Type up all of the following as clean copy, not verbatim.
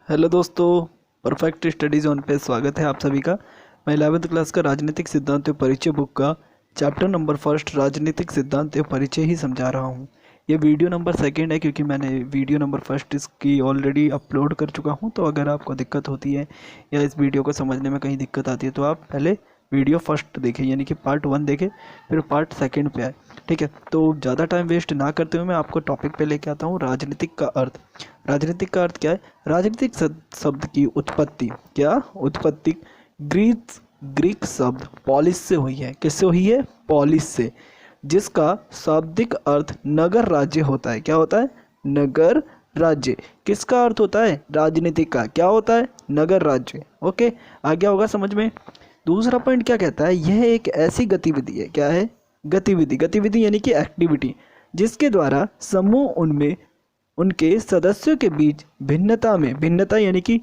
Hello दोस्तों, perfect study zone पे स्वागत है आप सभी का। मैं 11वीं क्लास का राजनीतिक सिद्धांत एवं परिचय बुक का चैप्टर नंबर फर्स्ट राजनीतिक सिद्धांत एवं परिचय ही समझा रहा हूँ। ये वीडियो नंबर सेकंड है क्योंकि मैंने वीडियो नंबर फर्स्ट इसकी ऑलरेडी अपलोड कर चुका हूँ। तो अगर आपको दिक्कत होती है या इस वीडियो को समझने में कहीं दिक्कत आती है तो आप पहले वीडियो फर्स्ट देखें, यानी कि पार्ट 1 देखें, फिर पार्ट सेकंड पे आए। ठीक है, तो ज़्यादा टाइम वेस्ट ना करते हुए मैं आपको टॉपिक पे लेके आता हूँ, राजनीतिक का अर्थ। राजनीतिक का अर्थ क्या है? राजनीतिक शब्द की उत्पत्ति, क्या उत्पत्ति? ग्रीक शब्द पॉलिस से हुई है। किससे हुई है? पॉलिस से, जिसका शाब्दिक अर्थ नगर राज्य होता है। क्या होता है? नगर राज्य। किसका अर्थ होता है? राजनीतिक का। क्या होता है? नगर राज्य। ओके, आ गया होगा समझ में। दूसरा पॉइंट क्या कहता है? यह एक ऐसी गतिविधि है। क्या है? गतिविधि। गतिविधि यानी कि एक्टिविटी, जिसके द्वारा समूह उनमें उनके सदस्यों के बीच भिन्नता यानी कि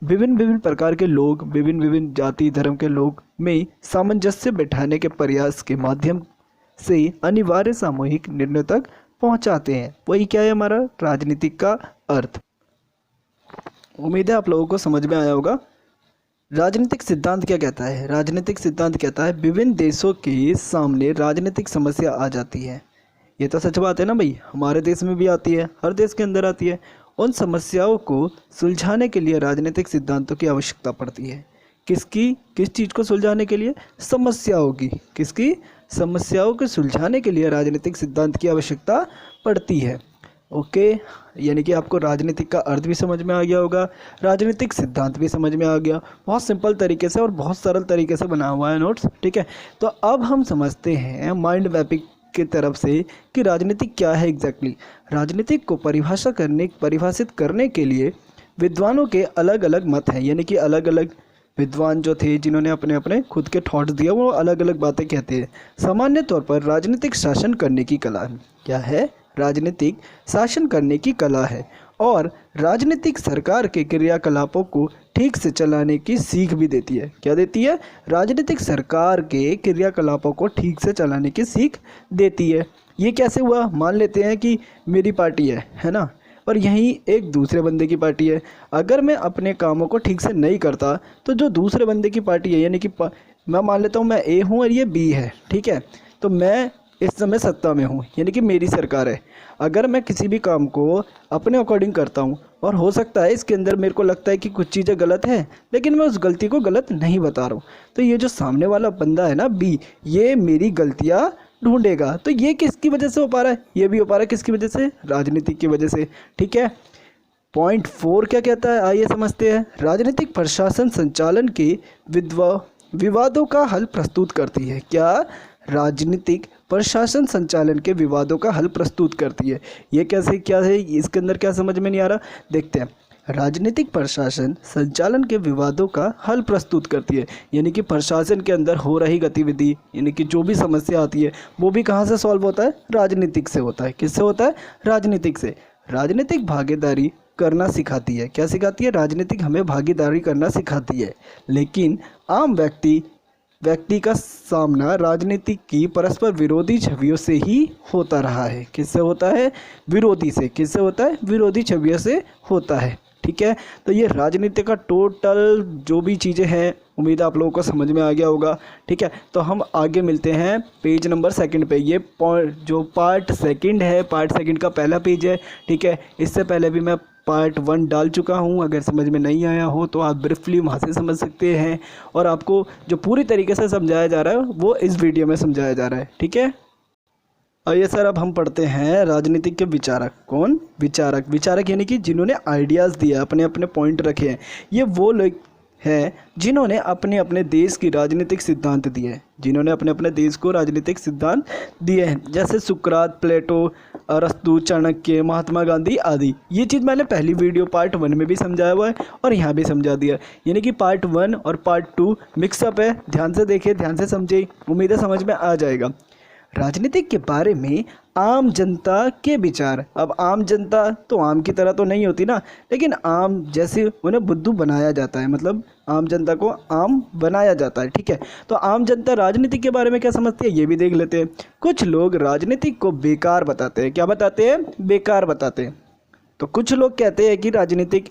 विभिन्न विभिन्न प्रकार के लोग, विभिन्न विभिन्न जाति धर्म के लोग में सामंजस्य बैठाने के प्रयास के माध्यम से अनिवार्य सामूहिक निर्णय तक पहुंचाते हैं। वही क्या है हमारा राजनीतिक का अर्थ। उम्मीद है आप लोगों को समझ में आया होगा। राजनीतिक सिद्धांत क्या कहता है? राजनीतिक सिद्धांत कहता है विभिन्न देशों के सामने राजनीतिक समस्या आ जाती है। ये तो सच बात है ना भाई, हमारे देश में भी आती है, हर देश के अंदर आती है। उन समस्याओं को सुलझाने के लिए राजनीतिक सिद्धांतों की आवश्यकता पड़ती है। किसकी? किस चीज़ को सुलझाने के लिए? समस्याओं की। किसकी? समस्याओं को सुलझाने के लिए राजनीतिक सिद्धांत की आवश्यकता पड़ती है। ओके, यानी कि आपको राजनीतिक का अर्थ भी समझ में आ गया होगा, राजनीतिक सिद्धांत भी समझ में आ गया। बहुत सिंपल तरीके से और बहुत सरल तरीके से बना हुआ है नोट्स। ठीक है, तो अब हम समझते हैं माइंड मैपिंग की तरफ से कि राजनीतिक क्या है एग्जैक्टली। राजनीतिक को परिभाषित करने के लिए विद्वानों के अलग अलग मत हैं, यानी कि अलग अलग विद्वान जो थे जिन्होंने अपने अपने खुद के थॉट्स दिया, वो अलग अलग बातें कहते हैं। सामान्य तौर पर राजनीतिक शासन करने की कला है। क्या है? राजनीतिक शासन करने की कला है और राजनीतिक सरकार के क्रियाकलापों को ठीक से चलाने की सीख भी देती है। क्या देती है? राजनीतिक सरकार के क्रियाकलापों को ठीक से चलाने की सीख देती है। ये कैसे हुआ? मान लेते हैं कि मेरी पार्टी है ना, और यहीं एक दूसरे बंदे की पार्टी है। अगर मैं अपने कामों को ठीक से नहीं करता तो जो दूसरे बंदे की पार्टी है, यानी कि मैं मान लेता हूँ मैं ए हूँ और ये बी है। ठीक है, तो मैं इस समय सत्ता में हूँ, यानी कि मेरी सरकार है। अगर मैं किसी भी काम को अपने अकॉर्डिंग करता हूँ और हो सकता है इसके अंदर मेरे को लगता है कि कुछ चीज़ें गलत है, लेकिन मैं उस गलती को गलत नहीं बता रहा हूँ, तो ये जो सामने वाला बंदा है ना बी, ये मेरी गलतियाँ ढूंढेगा। तो ये किसकी वजह से हो पा रहा है? ये भी हो पा रहा है किसकी वजह से? राजनीतिक की वजह से। ठीक है, पॉइंट 4 क्या कहता है? आइए समझते हैं। राजनीतिक प्रशासन संचालन के विवादों का हल प्रस्तुत करती है। क्या? राजनीतिक प्रशासन संचालन के विवादों का हल प्रस्तुत करती है। ये कैसे? क्या है इसके अंदर? क्या समझ में नहीं आ रहा? देखते हैं। राजनीतिक प्रशासन संचालन के विवादों का हल प्रस्तुत करती है, यानी कि प्रशासन के अंदर हो रही गतिविधि, यानी कि जो भी समस्या आती है वो भी कहाँ से सॉल्व होता है? राजनीतिक से होता है। किससे होता है? राजनीतिक से। राजनीतिक भागीदारी करना सिखाती है। क्या सिखाती है? राजनीतिक हमें भागीदारी करना सिखाती है। लेकिन आम व्यक्ति का सामना राजनीति की परस्पर विरोधी छवियों से ही होता रहा है। किससे होता है? विरोधी से। किससे होता है? विरोधी छवियों से होता है। ठीक है, तो ये राजनीति का टोटल जो भी चीज़ें हैं, उम्मीद है आप लोगों को समझ में आ गया होगा। ठीक है, तो हम आगे मिलते हैं पेज नंबर 2 पे। ये जो पार्ट 2 है, पार्ट 2 का पहला पेज है। ठीक है, इससे पहले भी मैं पार्ट 1 डाल चुका हूँ। अगर समझ में नहीं आया हो तो आप ब्रीफली वहाँ से समझ सकते हैं, और आपको जो पूरी तरीके से समझाया जा रहा है वो इस वीडियो में समझाया जा रहा है। ठीक है, आइए सर, अब हम पढ़ते हैं राजनीतिक के विचारक। कौन? विचारक। विचारक यानी कि जिन्होंने आइडियाज़ दिया, अपने अपने पॉइंट रखे हैं। ये वो लोग हैं जिन्होंने अपने अपने देश की राजनीतिक सिद्धांत दिए हैं, जिन्होंने अपने अपने देश को राजनीतिक सिद्धांत दिए हैं, जैसे सुकरात, प्लेटो, अरस्तु, चाणक्य, महात्मा गांधी आदि। ये चीज़ मैंने पहली वीडियो पार्ट 1 में भी समझाया हुआ है और यहाँ भी समझा दिया, यानी कि पार्ट 1 और पार्ट 2 मिक्सअप है। ध्यान से देखिए, ध्यान से समझिए, उम्मीद है समझ में आ जाएगा। राजनीतिक के बारे में आम जनता के विचार। अब आम जनता तो आम की तरह तो नहीं होती ना, लेकिन आम जैसे उन्हें बुद्धू बनाया जाता है, मतलब आम जनता को आम बनाया जाता है। ठीक है, तो आम जनता राजनीति के बारे में क्या समझती है ये भी देख लेते हैं। कुछ लोग राजनीतिक को बेकार बताते हैं। क्या बताते हैं? बेकार बताते हैं। तो कुछ लोग कहते हैं कि राजनीतिक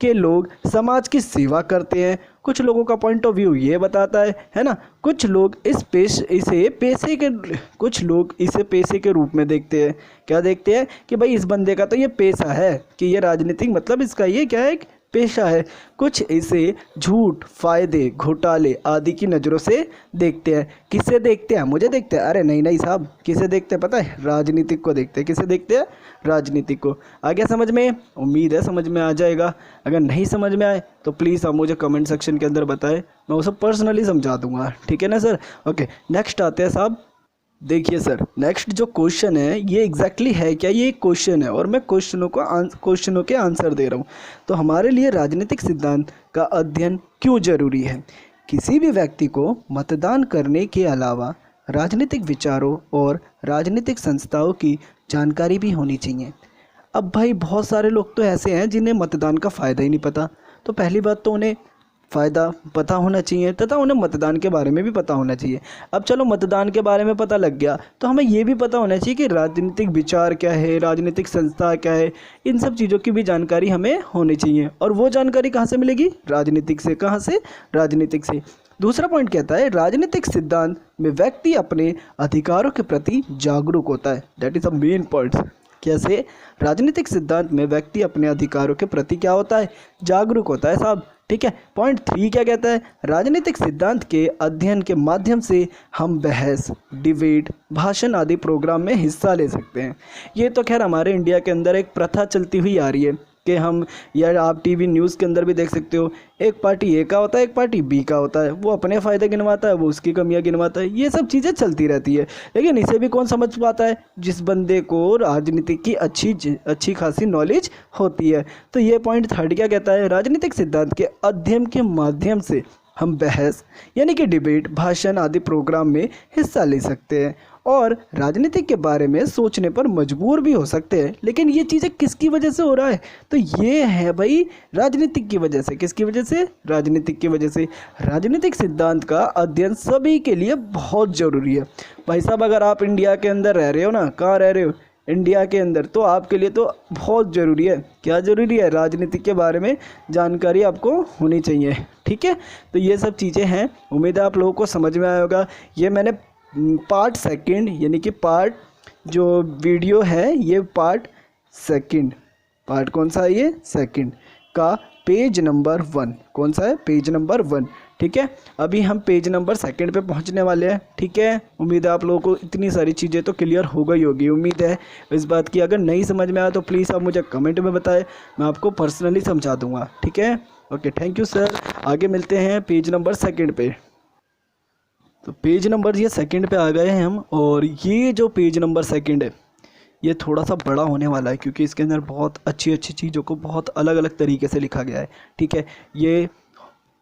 के लोग समाज की सेवा करते हैं, कुछ लोगों का पॉइंट ऑफ व्यू ये बताता है ना। कुछ लोग कुछ लोग इसे पेशे के रूप में देखते हैं। क्या देखते हैं कि भाई इस बंदे का तो ये पेशा है, कि ये राजनीतिक मतलब इसका ये क्या है, एक पेशा है। कुछ इसे झूठ, फायदे, घोटाले आदि की नज़रों से देखते हैं। किससे देखते हैं? मुझे देखते हैं? अरे नहीं साहब, किसे देखते हैं पता है? राजनीतिक को देखते हैं। किसे देखते हैं? राजनीतिक को। आ गया समझ में? उम्मीद है समझ में आ जाएगा। अगर नहीं समझ में आए तो प्लीज़ आप मुझे कमेंट सेक्शन के अंदर बताएं, मैं उसे पर्सनली समझा दूंगा, ठीक है ना सर। ओके, नेक्स्ट आते हैं साहब। देखिए सर, नेक्स्ट जो क्वेश्चन है ये एग्जैक्टली है क्या, ये एक क्वेश्चन है और मैं क्वेश्चनों के आंसर दे रहा हूँ। तो हमारे लिए राजनीतिक सिद्धांत का अध्ययन क्यों जरूरी है? किसी भी व्यक्ति को मतदान करने के अलावा राजनीतिक विचारों और राजनीतिक संस्थाओं की जानकारी भी होनी चाहिए। अब भाई बहुत सारे लोग तो ऐसे हैं जिन्हें मतदान का फ़ायदा ही नहीं पता। तो पहली बात तो उन्हें फ़ायदा पता होना चाहिए तथा उन्हें मतदान के बारे में भी पता होना चाहिए। अब चलो मतदान के बारे में पता लग गया तो हमें ये भी पता होना चाहिए कि राजनीतिक विचार क्या है, राजनीतिक संस्था क्या है, इन सब चीज़ों की भी जानकारी हमें होनी चाहिए। और वो जानकारी कहाँ से मिलेगी? राजनीतिक से। कहाँ से? राजनीतिक से। दूसरा पॉइंट कहता है राजनीतिक सिद्धांत में व्यक्ति अपने अधिकारों के प्रति जागरूक होता है। That is a main point. कैसे? राजनीतिक सिद्धांत में व्यक्ति अपने अधिकारों के प्रति क्या होता है? जागरूक होता है साहब, ठीक है। पॉइंट 3 क्या कहता है? राजनीतिक सिद्धांत के अध्ययन के माध्यम से हम बहस, डिबेट, भाषण आदि प्रोग्राम में हिस्सा ले सकते हैं। ये तो खैर हमारे इंडिया के अंदर एक प्रथा चलती हुई आ रही है कि हम, या आप टीवी न्यूज़ के अंदर भी देख सकते हो, एक पार्टी ए का होता है, एक पार्टी बी का होता है। वो अपने फ़ायदे गिनवाता है, वो उसकी कमियां गिनवाता है। ये सब चीज़ें चलती रहती है। लेकिन इसे भी कौन समझ पाता है? जिस बंदे को राजनीति की अच्छी खासी नॉलेज होती है। तो ये पॉइंट 3 क्या कहता है? राजनीतिक सिद्धांत के अध्ययन के माध्यम से हम बहस यानी कि डिबेट, भाषण आदि प्रोग्राम में हिस्सा ले सकते हैं और राजनीति के बारे में सोचने पर मजबूर भी हो सकते हैं। लेकिन ये चीज़ें किसकी वजह से हो रहा है? तो ये है भाई राजनीतिक की वजह से। किसकी वजह से? राजनीतिक की वजह से। राजनीतिक सिद्धांत का अध्ययन सभी के लिए बहुत ज़रूरी है भाई साहब। अगर आप इंडिया के अंदर रह रहे हो ना, कहाँ रह रहे हो? इंडिया के अंदर, तो आपके लिए तो बहुत ज़रूरी है। क्या ज़रूरी है? राजनीति के बारे में जानकारी आपको होनी चाहिए, ठीक है। तो ये सब चीज़ें हैं, उम्मीद है आप लोगों को समझ में आया होगा। ये मैंने पार्ट 2 यानी कि पार्ट जो वीडियो है ये पार्ट 2, पार्ट कौन सा है? ये 2 का पेज नंबर 1। कौन सा है? पेज नंबर 1, ठीक है। अभी हम पेज नंबर 2 पे पहुंचने वाले हैं, ठीक है। उम्मीद है आप लोगों को इतनी सारी चीज़ें तो क्लियर हो गई होगी, उम्मीद है इस बात की। अगर नहीं समझ में आया तो प्लीज़ आप मुझे कमेंट में बताएं, मैं आपको पर्सनली समझा दूंगा, ठीक है। Okay, thank you sir. आगे मिलते हैं पेज नंबर 2 पे। तो पेज नंबर ये 2 पे आ गए हैं हम। और ये जो पेज नंबर 2 है ये थोड़ा सा बड़ा होने वाला है क्योंकि इसके अंदर बहुत अच्छी चीज़ों को बहुत अलग अलग तरीके से लिखा गया है, ठीक है।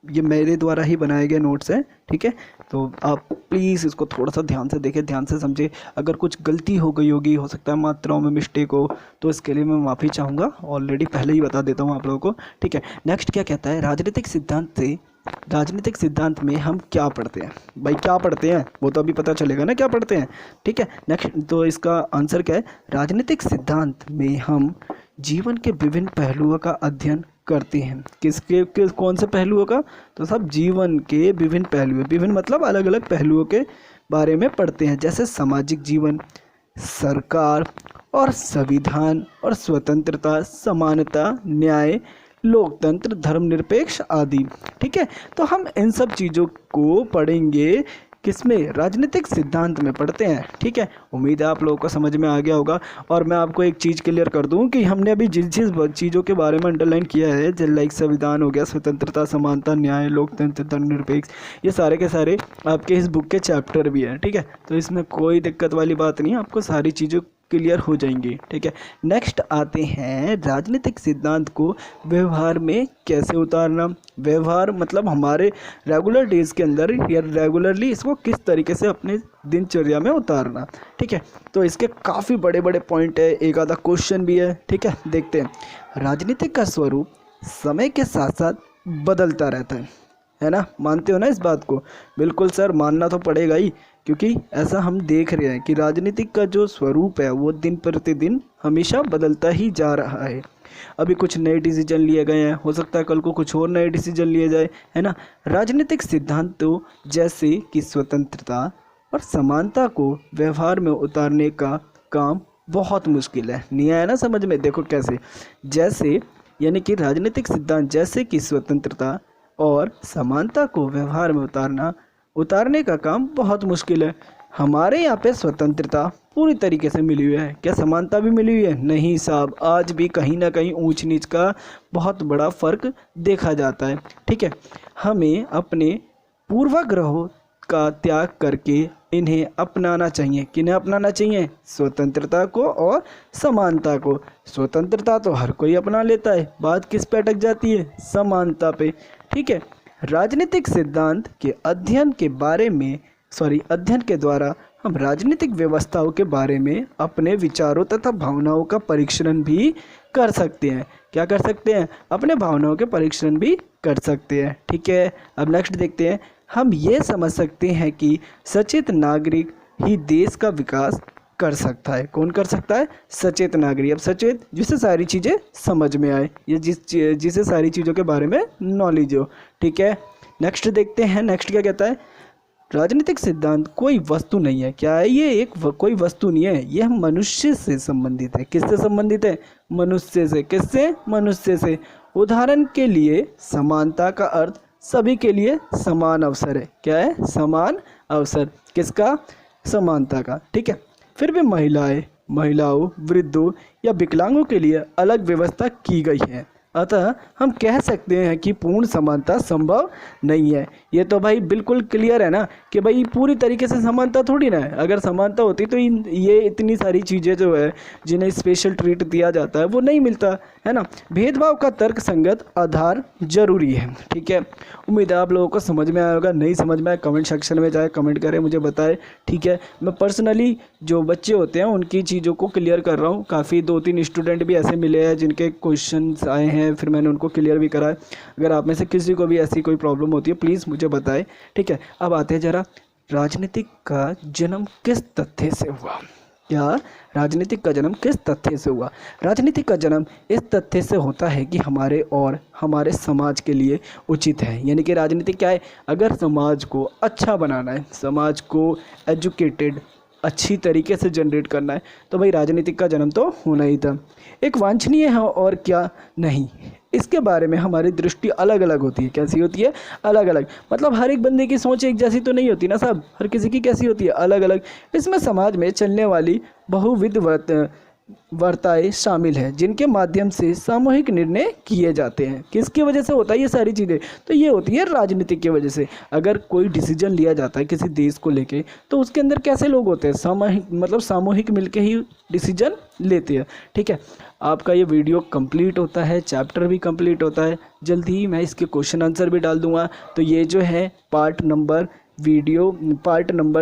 ये मेरे द्वारा ही बनाए गए नोट्स हैं, ठीक है। तो आप प्लीज़ इसको थोड़ा सा ध्यान से देखें, ध्यान से समझें। अगर कुछ गलती हो गई होगी, हो सकता है मात्राओं में मिस्टेक हो, तो इसके लिए मैं माफ़ी चाहूँगा। ऑलरेडी पहले ही बता देता हूँ आप लोगों को, ठीक है। नेक्स्ट क्या कहता है? राजनीतिक सिद्धांत में हम क्या पढ़ते हैं? भाई क्या पढ़ते हैं वो तो अभी पता चलेगा ना क्या पढ़ते हैं, ठीक है। नेक्स्ट तो इसका आंसर क्या है? राजनीतिक सिद्धांत में हम जीवन के विभिन्न पहलुओं का अध्ययन करते हैं। कौन से पहलुओं का? तो सब जीवन के विभिन्न पहलुओं, विभिन्न मतलब अलग अलग पहलुओं के बारे में पढ़ते हैं, जैसे सामाजिक जीवन, सरकार और संविधान और स्वतंत्रता, समानता, न्याय, लोकतंत्र, धर्मनिरपेक्ष आदि, ठीक है। तो हम इन सब चीज़ों को पढ़ेंगे किसमें? राजनीतिक सिद्धांत में पढ़ते हैं, ठीक है। उम्मीद है आप लोगों को समझ में आ गया होगा। और मैं आपको एक चीज़ क्लियर कर दूं कि हमने अभी जिस चीज़ों के बारे में अंडरलाइन किया है, जैसे लाइक संविधान हो गया, स्वतंत्रता, समानता, न्याय, लोकतंत्र, धर्मनिरपेक्ष, ये सारे के सारे आपके इस बुक के चैप्टर भी हैं, ठीक है। तो इसमें कोई दिक्कत वाली बात नहीं है, आपको सारी चीज़ें क्लियर हो जाएंगी, ठीक है। नेक्स्ट आते हैं राजनीतिक सिद्धांत को व्यवहार में कैसे उतारना। व्यवहार मतलब हमारे रेगुलर डेज के अंदर या रेगुलरली इसको किस तरीके से अपने दिनचर्या में उतारना, ठीक है। तो इसके काफ़ी बड़े बड़े पॉइंट है, एक आधा क्वेश्चन भी है, ठीक है। देखते हैं। राजनीतिक का स्वरूप समय के साथ साथ बदलता रहता है ना। मानते हो ना इस बात को? बिल्कुल सर, मानना तो पड़ेगा ही, क्योंकि ऐसा हम देख रहे हैं कि राजनीतिक का जो स्वरूप है वो दिन प्रतिदिन हमेशा बदलता ही जा रहा है। अभी कुछ नए डिसीजन लिए गए हैं, हो सकता है कल को कुछ और नए डिसीजन लिए जाए, है ना। राजनीतिक सिद्धांतों जैसे कि स्वतंत्रता और समानता को व्यवहार में उतारने का काम बहुत मुश्किल है। नहीं आया ना समझ में? देखो कैसे, जैसे यानी कि राजनीतिक सिद्धांत जैसे कि स्वतंत्रता और समानता को व्यवहार में उतारने का काम बहुत मुश्किल है। हमारे यहाँ पे स्वतंत्रता पूरी तरीके से मिली हुई है, क्या समानता भी मिली हुई है? नहीं साहब, आज भी कहीं ना कहीं ऊंच नीच का बहुत बड़ा फर्क देखा जाता है। ठीक है, हमें अपने पूर्वाग्रहों का त्याग करके इन्हें अपनाना चाहिए। किन्हें अपनाना चाहिए? स्वतंत्रता को और समानता को। स्वतंत्रता तो हर कोई अपना लेता है, बात किस पे अटक जाती है? समानता पे। ठीक है, राजनीतिक सिद्धांत के अध्ययन के द्वारा हम राजनीतिक व्यवस्थाओं के बारे में अपने विचारों तथा भावनाओं का परीक्षण भी कर सकते हैं। क्या कर सकते हैं? अपने भावनाओं के परीक्षण भी कर सकते हैं। ठीक है, अब नेक्स्ट देखते हैं। हम ये समझ सकते हैं कि सचेत नागरिक ही देश का विकास कर सकता है। कौन कर सकता है? सचेत नागरिक। अब सचेत जिसे सारी चीज़ें समझ में आए, या जिसे सारी चीज़ों के बारे में नॉलेज हो। ठीक है, नेक्स्ट देखते हैं। नेक्स्ट क्या कहता है? राजनीतिक सिद्धांत कोई वस्तु नहीं है। क्या है ये? कोई वस्तु नहीं है, यह मनुष्य से संबंधित है। किससे संबंधित है? मनुष्य से। किससे? मनुष्य से। उदाहरण के लिए समानता का अर्थ सभी के लिए समान अवसर है। क्या है? समान अवसर। किसका? समानता का। ठीक है, फिर भी महिलाओं, वृद्धों या विकलांगों के लिए अलग व्यवस्था की गई है। अतः हम कह सकते हैं कि पूर्ण समानता संभव नहीं है। ये तो भाई बिल्कुल क्लियर है ना कि भाई पूरी तरीके से समानता थोड़ी ना है। अगर समानता होती तो ये इतनी सारी चीज़ें जो है जिन्हें स्पेशल ट्रीट दिया जाता है वो नहीं मिलता, है ना। भेदभाव का तर्क संगत आधार जरूरी है। ठीक है, उम्मीद है आप लोगों को समझ में आया होगा। नहीं समझ में आया कमेंट सेक्शन में जाए कमेंट करें, मुझे बताएं। ठीक है, मैं पर्सनली जो बच्चे होते हैं उनकी चीज़ों को क्लियर कर रहा हूँ। काफ़ी 2-3 स्टूडेंट भी ऐसे मिले हैं जिनके क्वेश्चन आए हैं, फिर मैंने उनको क्लियर भी करा है। अगर आप में से किसी को भी ऐसी कोई प्रॉब्लम होती है प्लीज़ मुझे बताएं। ठीक है, अब आते हैं जरा राजनीतिक का जन्म किस तथ्य से हुआ। क्या? राजनीतिक का जन्म किस तथ्य से हुआ? राजनीतिक का जन्म इस तथ्य से होता है कि हमारे और हमारे समाज के लिए उचित है। यानी कि राजनीतिक क्या है? अगर समाज को अच्छा बनाना है, समाज को एजुकेटेड अच्छी तरीके से जनरेट करना है तो भाई राजनीतिक का जन्म तो होना ही था। एक वांछनीय है और क्या नहीं, इसके बारे में हमारी दृष्टि अलग अलग होती है। कैसी होती है? अलग अलग। मतलब हर एक बंदे की सोच एक जैसी तो नहीं होती ना साहब, हर किसी की कैसी होती है? अलग अलग। इसमें समाज में चलने वाली बहुविध वार्ताएं शामिल है जिनके माध्यम से सामूहिक निर्णय किए जाते हैं। किसकी वजह से होता है ये सारी चीज़ें? तो ये होती है राजनीतिक की वजह से। अगर कोई डिसीजन लिया जाता है किसी देश को लेके तो उसके अंदर कैसे लोग होते हैं? सामूहिक मिलके ही डिसीजन लेते हैं। ठीक है, आपका ये वीडियो कंप्लीट होता है, चैप्टर भी कंप्लीट होता है। जल्दी ही मैं इसके क्वेश्चन आंसर भी डाल दूंगा। तो ये जो है पार्ट नंबर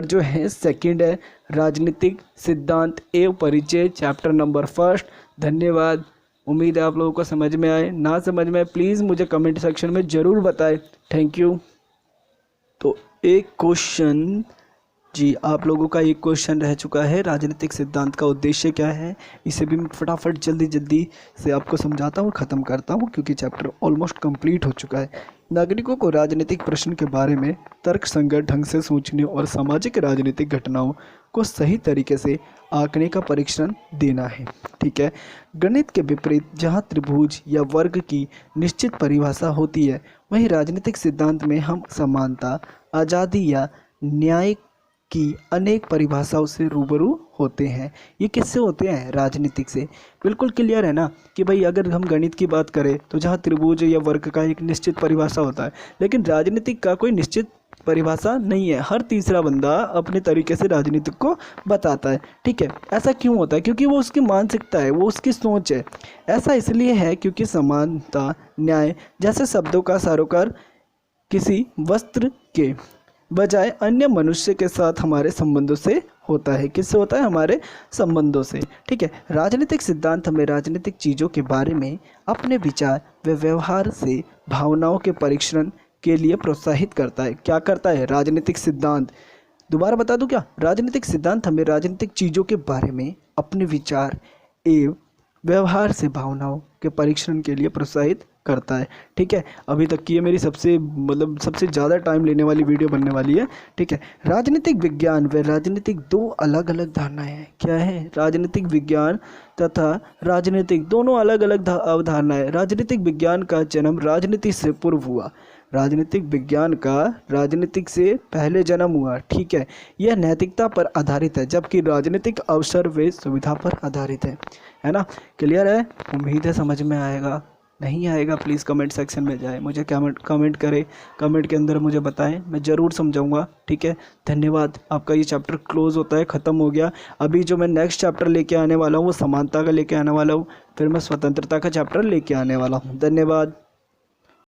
जो है 2 है, राजनीतिक सिद्धांत एवं परिचय, चैप्टर नंबर 1। धन्यवाद। उम्मीद है आप लोगों को समझ में आए। ना समझ में आए प्लीज़ मुझे कमेंट सेक्शन में ज़रूर बताएं। Thank you. तो एक क्वेश्चन जी, आप लोगों का एक क्वेश्चन रह चुका है, राजनीतिक सिद्धांत का उद्देश्य क्या है? इसे भी मैं फटाफट जल्दी से आपको समझाता हूँ, ख़त्म करता हूँ क्योंकि चैप्टर ऑलमोस्ट कंप्लीट हो चुका है। नागरिकों को राजनीतिक प्रश्न के बारे में तर्कसंगत ढंग से सोचने और सामाजिक राजनीतिक घटनाओं को सही तरीके से आंकने का परीक्षण देना है। ठीक है, गणित के विपरीत जहाँ त्रिभुज या वर्ग की निश्चित परिभाषा होती है, वहीं राजनीतिक सिद्धांत में हम समानता, आज़ादी या न्याय की अनेक परिभाषाओं से रूबरू होते हैं। ये किससे होते हैं? राजनीतिक से। बिल्कुल क्लियर है ना कि भाई अगर हम गणित की बात करें तो जहाँ त्रिभुज या वर्ग का एक निश्चित परिभाषा होता है, लेकिन राजनीतिक का कोई निश्चित परिभाषा नहीं है। हर तीसरा बंदा अपने तरीके से राजनीतिक को बताता है। ठीक है, ऐसा क्यों होता है? क्योंकि वो उसकी मानसिकता है, वो उसकी सोच है। ऐसा इसलिए है क्योंकि समानता, न्याय जैसे शब्दों का सारोकार किसी वस्त्र के बजाय अन्य मनुष्य के साथ हमारे संबंधों से होता है। किससे होता है? हमारे संबंधों से। ठीक है, राजनीतिक सिद्धांत हमें राजनीतिक चीज़ों के बारे में अपने विचार व व्यवहार से भावनाओं के परीक्षण के लिए प्रोत्साहित करता है। क्या करता है? राजनीतिक सिद्धांत, दोबारा बता दूं क्या? राजनीतिक सिद्धांत हमें राजनीतिक चीज़ों के बारे में अपने विचार एवं व्यवहार से भावनाओं के परीक्षण के लिए प्रोत्साहित करता है। ठीक है, अभी तक की ये मेरी सबसे सबसे ज़्यादा टाइम लेने वाली वीडियो बनने वाली है। ठीक है, राजनीतिक विज्ञान व राजनीतिक दो अलग अलग धारणाएं हैं। क्या है? राजनीतिक विज्ञान तथा राजनीतिक दोनों अलग अलग अवधारणाएं। राजनीतिक विज्ञान का जन्म राजनीति से पूर्व हुआ। राजनीतिक विज्ञान का राजनीतिक से पहले जन्म हुआ। ठीक है, यह नैतिकता पर आधारित है, जबकि राजनीतिक अवसर व सुविधा पर आधारित है ना। क्लियर है? उम्मीद है समझ में आएगा। नहीं आएगा प्लीज़ कमेंट सेक्शन में जाए, मुझे कमेंट करें, कमेंट के अंदर मुझे बताएं, मैं ज़रूर समझाऊंगा। ठीक है, धन्यवाद। आपका ये चैप्टर क्लोज होता है, ख़त्म हो गया। अभी जो मैं नेक्स्ट चैप्टर लेके आने वाला हूँ वो समानता का लेके आने वाला हूँ, फिर मैं स्वतंत्रता का चैप्टर लेके आने वाला हूँ। धन्यवाद।